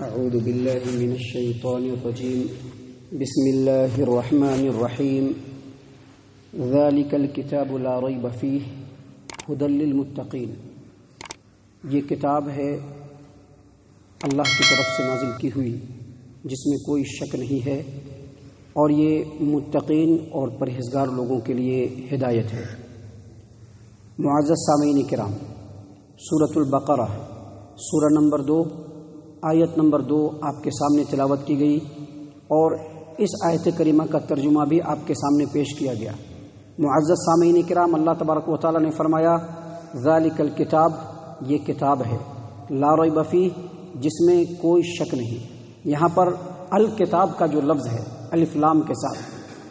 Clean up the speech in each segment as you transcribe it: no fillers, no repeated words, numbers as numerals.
أعوذ بالله من الشيطان الرجيم بسم الله الرحمن الرحيم ذلك الكتاب لا ريب فيه هدى للمتقين۔ یہ کتاب ہے اللہ کی طرف سے نازل کی ہوئی جس میں کوئی شک نہیں ہے، اور یہ متقین اور پرہیزگار لوگوں کے لیے ہدایت ہے۔ معزز سامعین کرام، سورۃ البقرہ سورہ نمبر 2 آیت نمبر 2 آپ کے سامنے تلاوت کی گئی، اور اس آیت کریمہ کا ترجمہ بھی آپ کے سامنے پیش کیا گیا۔ معزز سامعین کرام، اللہ تبارک و تعالیٰ نے فرمایا ذالک الکتاب، یہ کتاب ہے، لا ریب فیہ، جس میں کوئی شک نہیں۔ یہاں پر الکتاب کا جو لفظ ہے الف لام کے ساتھ،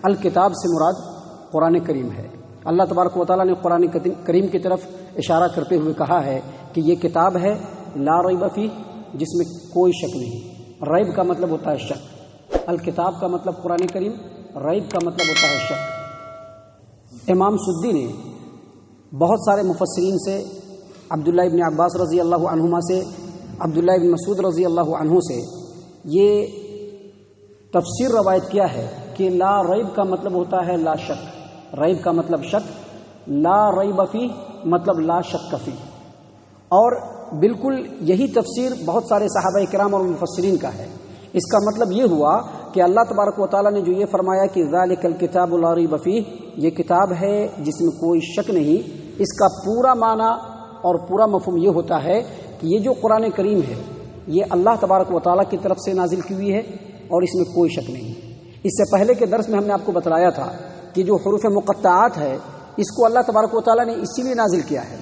الکتاب سے مراد قرآن کریم ہے۔ اللہ تبارک و تعالیٰ نے قرآن کریم کی طرف اشارہ کرتے ہوئے کہا ہے کہ یہ کتاب ہے لا ریب فیہ، جس میں کوئی شک نہیں۔ ریب کا مطلب ہوتا ہے شک، الکتاب کا مطلب قرآن کریم، ریب کا مطلب ہوتا ہے شک۔ امام سدی نے بہت سارے مفسرین سے، عبداللہ ابن عباس رضی اللہ عنہما سے، عبداللہ ابن مسعود رضی اللہ عنہ سے یہ تفسیر روایت کیا ہے کہ لا ریب کا مطلب ہوتا ہے لا شک، ریب کا مطلب شک، لا ریب فیہ مطلب لا شک فیہ۔ اور بالکل یہی تفسیر بہت سارے صحابہ کرام اور مفسرین کا ہے۔ اس کا مطلب یہ ہوا کہ اللہ تبارک و تعالیٰ نے جو یہ فرمایا کہ ذالک الکتاب لا ریب فیہ، یہ کتاب ہے جس میں کوئی شک نہیں، اس کا پورا معنی اور پورا مفہوم یہ ہوتا ہے کہ یہ جو قرآن کریم ہے یہ اللہ تبارک و تعالیٰ کی طرف سے نازل کی ہوئی ہے، اور اس میں کوئی شک نہیں۔ اس سے پہلے کے درس میں ہم نے آپ کو بتلایا تھا کہ جو حروف مقطعات ہے اس کو اللہ تبارک و تعالیٰ نے اسی لیے نازل کیا ہے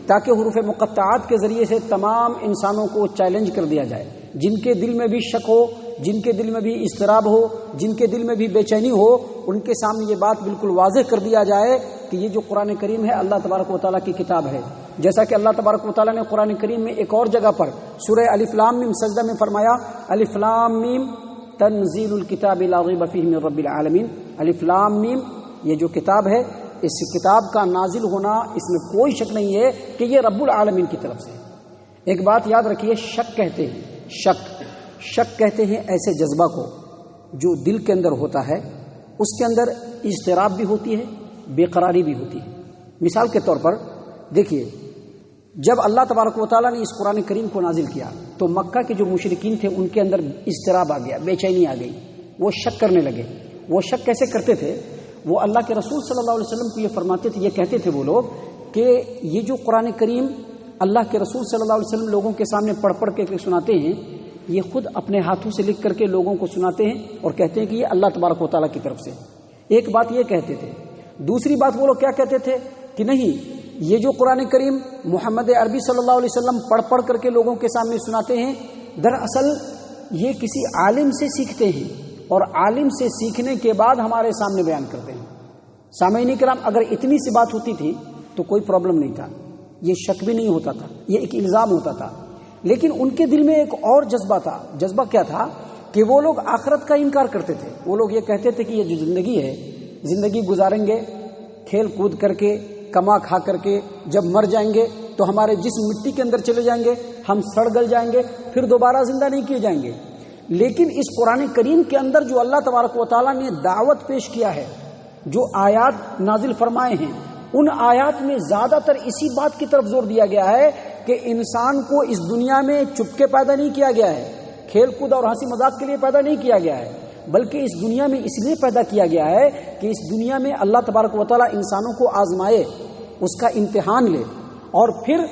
تاکہ حروف مقطعات کے ذریعے سے تمام انسانوں کو چیلنج کر دیا جائے، جن کے دل میں بھی شک ہو، جن کے دل میں بھی اضطراب ہو، جن کے دل میں بھی بے چینی ہو، ان کے سامنے یہ بات بالکل واضح کر دیا جائے کہ یہ جو قرآن کریم ہے اللہ تبارک و تعالیٰ کی کتاب ہے۔ جیسا کہ اللہ تبارک و تعالیٰ نے قرآن کریم میں ایک اور جگہ پر سورہ الف لام میم سجدہ میں فرمایا الف لام میم تنزیل الکتاب لا ریب فیہ من رب العالمین۔ الف لام میم، یہ جو کتاب ہے، اس کتاب کا نازل ہونا اس میں کوئی شک نہیں ہے کہ یہ رب العالمین کی طرف سے۔ ایک بات یاد رکھیے، شک کہتے ہیں، شک کہتے ہیں ایسے جذبہ کو جو دل کے اندر ہوتا ہے، اس کے اندر اضطراب بھی ہوتی ہے، بے قراری بھی ہوتی ہے۔ مثال کے طور پر دیکھیے، جب اللہ تبارک و تعالیٰ نے اس قرآن کریم کو نازل کیا تو مکہ کے جو مشرکین تھے ان کے اندر اضطراب آ گیا، بے چینی آ گئی، وہ شک کرنے لگے۔ وہ شک کیسے کرتے تھے؟ وہ اللہ کے رسول صلی اللہ علیہ وسلم کو یہ فرماتے تھے، یہ کہتے تھے وہ لوگ کہ یہ جو قرآن کریم اللہ کے رسول صلی اللہ علیہ وسلم لوگوں کے سامنے پڑھ کے سناتے ہیں، یہ خود اپنے ہاتھوں سے لکھ کر کے لوگوں کو سناتے ہیں اور کہتے ہیں کہ یہ اللہ تبارک و تعالیٰ کی طرف سے۔ ایک بات یہ کہتے تھے۔ دوسری بات وہ لوگ کیا کہتے تھے کہ نہیں، یہ جو قرآن کریم محمد عربی صلی اللہ علیہ وسلم پڑھ کر کے لوگوں کے سامنے سناتے ہیں، دراصل یہ کسی عالم سے سیکھتے ہیں اور عالم سے سیکھنے کے بعد ہمارے سامنے بیان کرتے ہیں۔ سامعین کرام، اگر اتنی سی بات ہوتی تھی تو کوئی پرابلم نہیں تھا، یہ شک بھی نہیں ہوتا تھا، یہ ایک الزام ہوتا تھا۔ لیکن ان کے دل میں ایک اور جذبہ تھا۔ جذبہ کیا تھا کہ وہ لوگ آخرت کا انکار کرتے تھے۔ وہ لوگ یہ کہتے تھے کہ یہ جو زندگی ہے، زندگی گزاریں گے کھیل کود کر کے، کما کھا کر کے، جب مر جائیں گے تو ہمارے جسم مٹی کے اندر چلے جائیں گے، ہم سڑ گل جائیں گے، پھر دوبارہ زندہ نہیں کیے جائیں گے۔ لیکن اس قرآن کریم کے اندر جو اللہ تبارک و تعالیٰ نے دعوت پیش کیا ہے، جو آیات نازل فرمائے ہیں، ان آیات میں زیادہ تر اسی بات کی طرف زور دیا گیا ہے کہ انسان کو اس دنیا میں چپکے پیدا نہیں کیا گیا ہے، کھیل کود اور ہنسی مذاق کے لیے پیدا نہیں کیا گیا ہے، بلکہ اس دنیا میں اس لیے پیدا کیا گیا ہے کہ اس دنیا میں اللہ تبارک و تعالیٰ انسانوں کو آزمائے، اس کا امتحان لے، اور پھر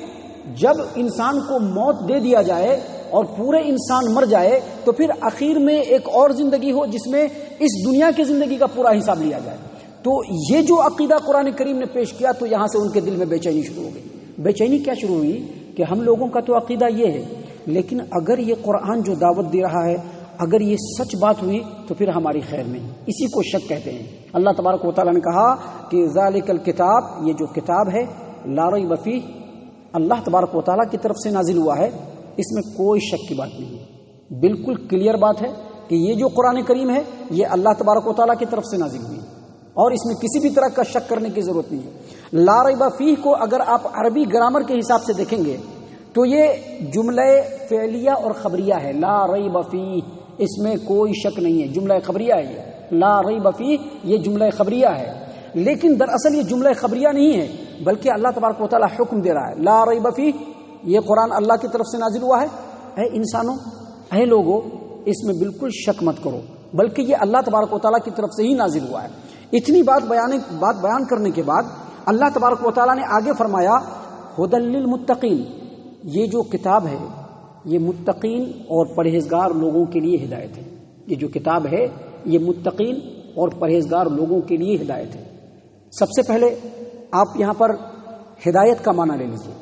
جب انسان کو موت دے دیا جائے اور پورے انسان مر جائے تو پھر آخر میں ایک اور زندگی ہو جس میں اس دنیا کی زندگی کا پورا حساب لیا جائے۔ تو یہ جو عقیدہ قرآن کریم نے پیش کیا تو یہاں سے ان کے دل میں بے چینی شروع ہو گئی۔ بے چینی کیا شروع ہوئی کہ ہم لوگوں کا تو عقیدہ یہ ہے، لیکن اگر یہ قرآن جو دعوت دے رہا ہے اگر یہ سچ بات ہوئی تو پھر ہماری خیر نہیں۔ اسی کو شک کہتے ہیں۔ اللہ تبارک و تعالیٰ نے کہا کہ ذالک الکتاب، یہ جو کتاب ہے لا ریب فیہ، اللہ تبارک و تعالیٰ کی طرف سے نازل ہوا ہے، اس میں کوئی شک کی بات نہیں۔ بالکل کلیئر بات ہے کہ یہ جو قرآن کریم ہے یہ اللہ تبارک و تعالیٰ کی طرف سے نازل ہوئی، اور اس میں کسی بھی طرح کا شک کرنے کی ضرورت نہیں ہے۔ لا ریب فیہ کو اگر آپ عربی گرامر کے حساب سے دیکھیں گے تو یہ جملہ فعلیہ اور خبریہ ہے، لا ریب فیہ، اس میں کوئی شک نہیں ہے، جملہ خبریہ ہے یہ، لا ریب فیہ یہ جملہ خبریہ ہے، لیکن دراصل یہ جملہ خبریہ نہیں ہے، بلکہ اللہ تبارک و تعالیٰ حکم دے رہا ہے، لا ریب فیہ، یہ قرآن اللہ کی طرف سے نازل ہوا ہے، اے انسانوں، اے لوگوں، اس میں بالکل شک مت کرو، بلکہ یہ اللہ تبارک و تعالیٰ کی طرف سے ہی نازل ہوا ہے۔ اتنی بات بیان کرنے کے بعد اللہ تبارک و تعالیٰ نے آگے فرمایا ھدی للمتقین، یہ جو کتاب ہے یہ متقین اور پرہیزگار لوگوں کے لیے ہدایت ہے، یہ جو کتاب ہے یہ متقین اور پرہیزگار لوگوں کے لیے ہدایت ہے۔ سب سے پہلے آپ یہاں پر ہدایت کا معنی لے لیجیے،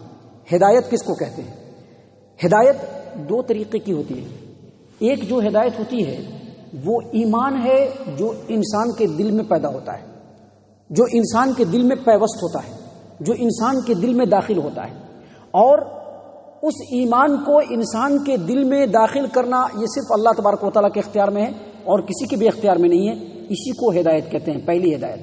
ہدایت کس کو کہتے ہیں؟ ہدایت دو طریقے کی ہوتی ہے، ایک جو ہدایت ہوتی ہے وہ ایمان ہے جو انسان کے دل میں پیدا ہوتا ہے، جو انسان کے دل میں پیوست ہوتا ہے، جو انسان کے دل میں داخل ہوتا ہے، اور اس ایمان کو انسان کے دل میں داخل کرنا یہ صرف اللہ تبارک و تعالیٰ کے اختیار میں ہے اور کسی کے بھی اختیار میں نہیں ہے، اسی کو ہدایت کہتے ہیں، پہلی ہدایت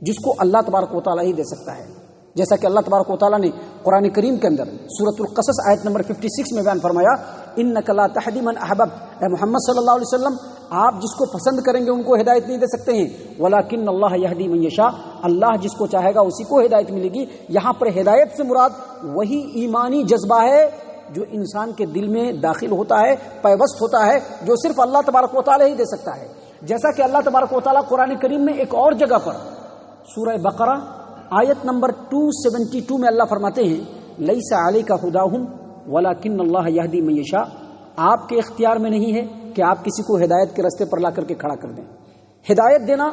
جس کو اللہ تبارک و تعالیٰ ہی دے سکتا ہے، جیسا کہ اللہ تبارک و تعالیٰ نے قرآن کریم کے اندر سورۃ القصص آیت نمبر 56 میں بیان فرمایا، انک لا تہدی من احببت، اے محمد صلی اللہ علیہ وسلم آپ جس کو پسند کریں گے ان کو ہدایت نہیں دے سکتے ہیں، ولکن اللہ یہدی من یشاء، اللہ جس کو چاہے گا اسی کو ہدایت ملے گی۔ یہاں پر ہدایت سے مراد وہی ایمانی جذبہ ہے جو انسان کے دل میں داخل ہوتا ہے، پیوست ہوتا ہے، جو صرف اللہ تبارک و تعالیٰ ہی دے سکتا ہے، جیسا کہ اللہ تبارک و تعالیٰ قرآن کریم میں ایک اور جگہ پر سورہ بقرہ آیت نمبر 272 میں اللہ فرماتے ہیں، لیس علیک ھداھم ولکن اللہ یہدی من یشاء، آپ کے اختیار میں نہیں ہے کہ آپ کسی کو ہدایت کے راستے پر لا کر کے کھڑا کر دیں، ہدایت دینا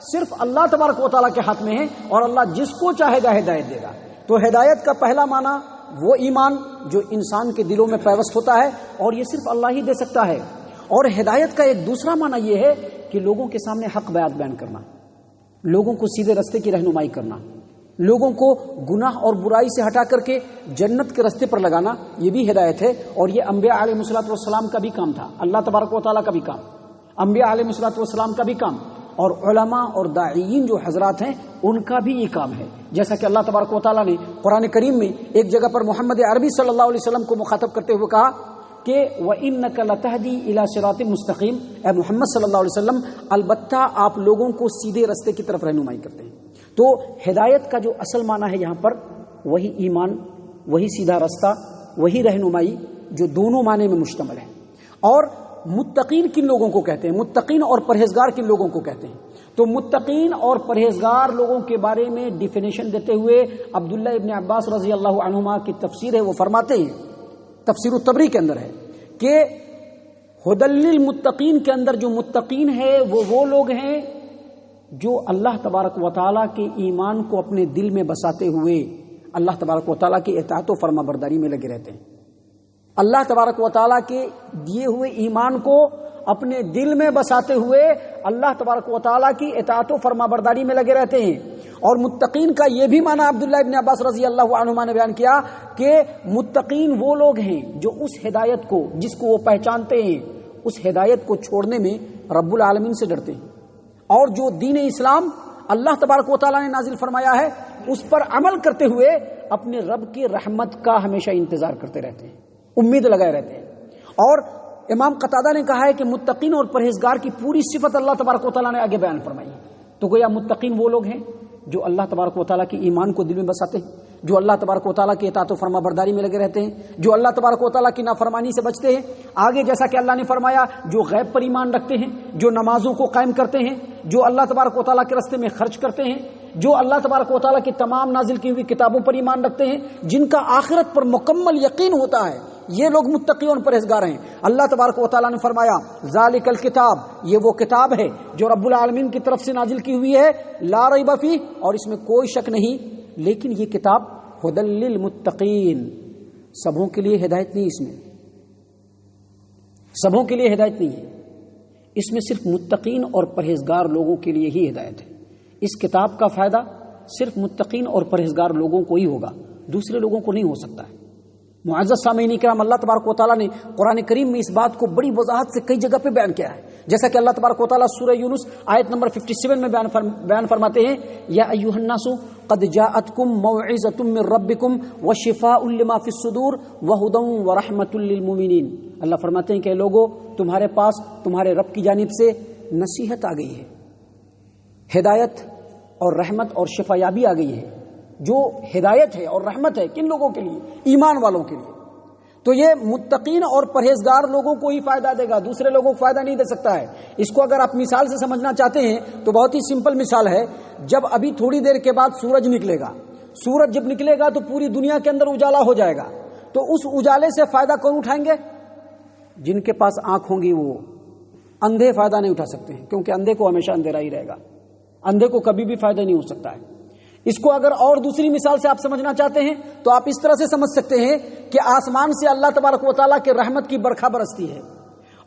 صرف اللہ تبارک و تعالیٰ کے ہاتھ میں ہے، اور اللہ جس کو چاہے گا ہدایت دے گا۔ تو ہدایت کا پہلا معنی وہ ایمان جو انسان کے دلوں میں پیوست ہوتا ہے اور یہ صرف اللہ ہی دے سکتا ہے، اور ہدایت کا ایک دوسرا معنی یہ ہے کہ لوگوں کے سامنے حق بیان کرنا، لوگوں کو سیدھے راستے کی رہنمائی کرنا، لوگوں کو گناہ اور برائی سے ہٹا کر کے جنت کے راستے پر لگانا، یہ بھی ہدایت ہے، اور یہ انبیاء علیہ الصلوۃ والسلام کا بھی کام تھا، اللہ تبارک و تعالیٰ کا بھی کام، انبیاء علیہ الصلوۃ والسلام کا بھی کام، اور علماء اور داعیین جو حضرات ہیں ان کا بھی یہ کام ہے، جیسا کہ اللہ تبارک و تعالیٰ نے قرآن کریم میں ایک جگہ پر محمد عربی صلی اللہ علیہ وسلم کو مخاطب کرتے ہوئے کہا کہ وَإِنَّكَ لَتَهْدِي إِلَى صِرَاطٍ مُسْتَقِيمٍ، اے محمد صلی اللہ علیہ وسلم البتہ آپ لوگوں کو سیدھے راستے کی طرف رہنمائی کرتے ہیں۔ تو ہدایت کا جو اصل معنی ہے یہاں پر وہی ایمان، وہی سیدھا راستہ، وہی رہنمائی جو دونوں معنی میں مشتمل ہے۔ اور متقین کن لوگوں کو کہتے ہیں؟ متقین اور پرہیزگار کن لوگوں کو کہتے ہیں؟ تو متقین اور پرہیزگار لوگوں کے بارے میں ڈیفینیشن دیتے ہوئے عبداللہ ابن عباس رضی اللہ عنہما کی تفسیر ہے، وہ فرماتے ہیں، تفسیر الطبری کے اندر ہے کہ ھدی للمتقین کے اندر جو متقین ہے وہ لوگ ہیں جو اللہ تبارک و تعالیٰ کے ایمان کو اپنے دل میں بساتے ہوئے اللہ تبارک و تعالیٰ کی اطاعت و فرما برداری میں لگے رہتے ہیں، اللہ تبارک و تعالیٰ کے دیے ہوئے ایمان کو اپنے دل میں بساتے ہوئے اللہ تبارک و تعالیٰ کی اطاعت و فرما برداری میں لگے رہتے ہیں۔ اور متقین کا یہ بھی معنی عبداللہ ابن عباس رضی اللہ عنہما نے بیان کیا کہ متقین وہ لوگ ہیں جو اس ہدایت کو جس کو وہ پہچانتے ہیں اس ہدایت کو چھوڑنے میں رب العالمین سے ڈرتے ہیں، اور جو دین اسلام اللہ تبارک و تعالیٰ نے نازل فرمایا ہے اس پر عمل کرتے ہوئے اپنے رب کی رحمت کا ہمیشہ انتظار کرتے رہتے ہیں، امید لگائے رہتے ہیں۔ اور امام قتادہ نے کہا ہے کہ متقین اور پرہیزگار کی پوری صفت اللہ تبارک و تعالیٰ نے آگے بیان فرمائی ہے۔ تو گویا متقین وہ لوگ ہیں جو اللہ تبارک و تعالیٰ کی ایمان کو دل میں بساتے ہیں، جو اللہ تبارک و تعالیٰ کی اطاعت و فرما برداری میں لگے رہتے ہیں، جو اللہ تبارک و تعالیٰ کی نافرمانی سے بچتے ہیں۔ آگے جیسا کہ اللہ نے فرمایا جو غیب پر ایمان رکھتے ہیں، جو نمازوں کو قائم کرتے ہیں، جو اللہ تبارک و تعالیٰ کے راستے میں خرچ کرتے ہیں، جو اللہ تبارک و تعالیٰ کی تمام نازل کی ہوئی کتابوں پر ایمان رکھتے ہیں، جن کا آخرت پر مکمل یقین ہوتا ہے، یہ لوگ متقی اور پرہیزگار ہیں۔ اللہ تبارک و تعالیٰ نے فرمایا ذالک الکتاب، یہ وہ کتاب ہے جو رب العالمین کی طرف سے نازل کی ہوئی ہے، لا ریب فیہ، اور اس میں کوئی شک نہیں، لیکن یہ کتاب ھدی للمتقین، سبوں کے لیے ہدایت نہیں، اس میں سبوں کے لیے ہدایت نہیں ہے، اس میں صرف متقین اور پرہیزگار لوگوں کے لیے ہی ہدایت ہے۔ اس کتاب کا فائدہ صرف متقین اور پرہیزگار لوگوں کو ہی ہوگا، دوسرے لوگوں کو نہیں ہو سکتا ہے۔ معزز سامعین کرام، اللہ تبارک و تعالیٰ نے قرآن کریم میں اس بات کو بڑی وضاحت سے کئی جگہ پہ بیان کیا ہے، جیسا کہ اللہ تبارک و تعالیٰ سورہ یونس آیت نمبر 57 میں بیان فرماتے ہیں، یا ایھا الناس قد جاءتکم موعظۃ من ربکم وشفاء لما فی الصدور وہدی ورحمۃ للمؤمنین۔ اللہ فرماتے ہیں کہ لوگو، تمہارے پاس تمہارے رب کی جانب سے نصیحت آ گئی ہے، ہدایت اور رحمت اور شفا یابی آ گئی ہے۔ جو ہدایت ہے اور رحمت ہے کن لوگوں کے لیے؟ ایمان والوں کے لیے۔ تو یہ متقین اور پرہیزگار لوگوں کو ہی فائدہ دے گا، دوسرے لوگوں کو فائدہ نہیں دے سکتا ہے۔ اس کو اگر آپ مثال سے سمجھنا چاہتے ہیں تو بہت ہی سمپل مثال ہے، جب ابھی تھوڑی دیر کے بعد سورج نکلے گا، سورج جب نکلے گا تو پوری دنیا کے اندر اجالا ہو جائے گا، تو اس اجالے سے فائدہ کون اٹھائیں گے؟ جن کے پاس آنکھ ہوں گی وہ۔ اندھے فائدہ نہیں اٹھا سکتے ہیں، کیونکہ اندھے کو ہمیشہ اندھیرا ہی رہے گا، اندھے کو کبھی بھی فائدہ نہیں ہو سکتا ہے۔ اس کو اگر اور دوسری مثال سے آپ سمجھنا چاہتے ہیں تو آپ اس طرح سے سمجھ سکتے ہیں کہ آسمان سے اللہ تبارک و تعالیٰ کے رحمت کی برکھا برستی ہے،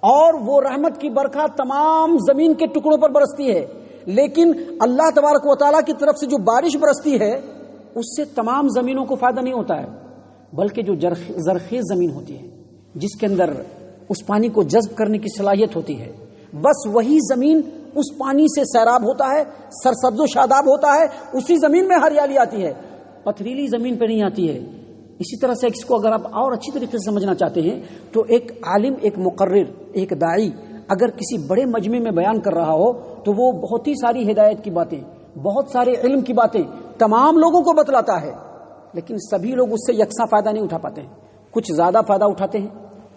اور وہ رحمت کی برکھا تمام زمین کے ٹکڑوں پر برستی ہے، لیکن اللہ تبارک و تعالیٰ کی طرف سے جو بارش برستی ہے اس سے تمام زمینوں کو فائدہ نہیں ہوتا ہے، بلکہ جو زرخیز زمین ہوتی ہے جس کے اندر اس پانی کو جذب کرنے کی صلاحیت ہوتی ہے، بس وہی زمین اس پانی سے سیراب ہوتا ہے، سرسبز و شاداب ہوتا ہے، اسی زمین میں ہریالی آتی ہے، پتھریلی زمین پہ نہیں آتی ہے۔ اسی طرح سے اس کو اگر آپ اور اچھی طریقے سے سمجھنا چاہتے ہیں تو ایک عالم، ایک مقرر، ایک داعی اگر کسی بڑے مجمع میں بیان کر رہا ہو تو وہ بہت ہی ساری ہدایت کی باتیں، بہت سارے علم کی باتیں تمام لوگوں کو بتلاتا ہے، لیکن سبھی لوگ اس سے یکساں فائدہ نہیں اٹھا پاتے ہیں۔ کچھ زیادہ فائدہ اٹھاتے ہیں،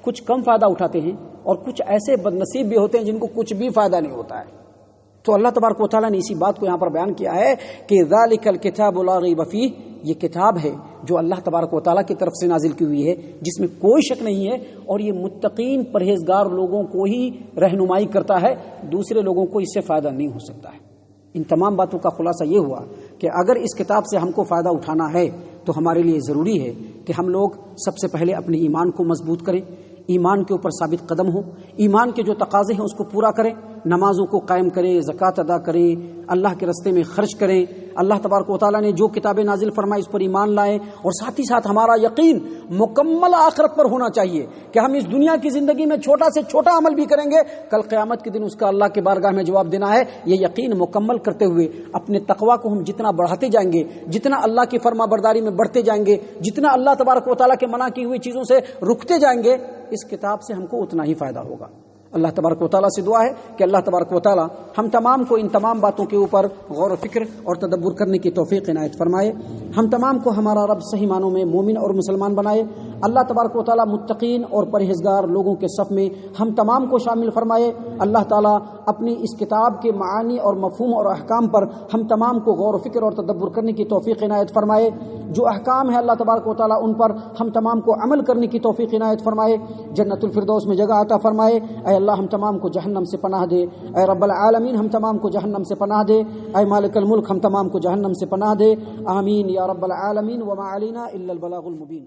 کچھ کم فائدہ اٹھاتے ہیں، اور کچھ ایسے بد نصیب بھی ہوتے ہیں جن کو کچھ بھی فائدہ نہیں ہوتا ہے۔ تو اللہ تبارک و تعالیٰ نے اسی بات کو یہاں پر بیان کیا ہے کہ ذالک الکتاب لا ریب فیہ، یہ کتاب ہے جو اللہ تبارک و تعالیٰ کی طرف سے نازل کی ہوئی ہے، جس میں کوئی شک نہیں ہے، اور یہ متقین پرہیزگار لوگوں کو ہی رہنمائی کرتا ہے، دوسرے لوگوں کو اس سے فائدہ نہیں ہو سکتا ہے۔ ان تمام باتوں کا خلاصہ یہ ہوا کہ اگر اس کتاب سے ہم کو فائدہ اٹھانا ہے تو ہمارے لیے ضروری ہے کہ ہم لوگ سب سے پہلے اپنے ایمان کو مضبوط کریں، ایمان کے اوپر ثابت قدم ہو، ایمان کے جو تقاضے ہیں اس کو پورا کریں، نمازوں کو قائم کریں، زکوٰۃ ادا کریں، اللہ کے راستے میں خرچ کریں، اللہ تبارک و تعالیٰ نے جو کتابیں نازل فرمائی اس پر ایمان لائیں، اور ساتھ ہی ساتھ ہمارا یقین مکمل آخرت پر ہونا چاہیے کہ ہم اس دنیا کی زندگی میں چھوٹا سے چھوٹا عمل بھی کریں گے، کل قیامت کے دن اس کا اللہ کے بارگاہ میں جواب دینا ہے۔ یہ یقین مکمل کرتے ہوئے اپنے تقویٰ کو ہم جتنا بڑھاتے جائیں گے، جتنا اللہ کی فرما برداری میں بڑھتے جائیں گے، جتنا اللہ تبارک و تعالیٰ کے منع کی ہوئی چیزوں سے رکتے جائیں گے، اس کتاب سے ہم کو اتنا ہی فائدہ ہوگا۔ اللہ تبارک و تعالیٰ سے دعا ہے کہ اللہ تبارک و تعالیٰ ہم تمام کو ان تمام باتوں کے اوپر غور و فکر اور تدبر کرنے کی توفیق عنایت فرمائے، ہم تمام کو ہمارا رب صحیح معنوں میں مومن اور مسلمان بنائے، اللہ تبارک و تعالیٰ متقین اور پرہیزگار لوگوں کے صف میں ہم تمام کو شامل فرمائے، اللہ تعالیٰ اپنی اس کتاب کے معانی اور مفہوم اور احکام پر ہم تمام کو غور و فکر اور تدبر کرنے کی توفیق عنایت فرمائے، جو احکام ہے اللہ تبارک و تعالیٰ ان پر ہم تمام کو عمل کرنے کی توفیق عنایت فرمائے، جنت الفردوس میں جگہ عطا فرمائے۔ اے اللہ ہم تمام کو جہنم سے پناہ دے، اے رب العالمین ہم تمام کو جہنم سے پناہ دے، اے مالک الملک ہم تمام کو جہنم سے پناہ دے، آمین یا رب العالمین، وما علینا الا البلاغ المبین۔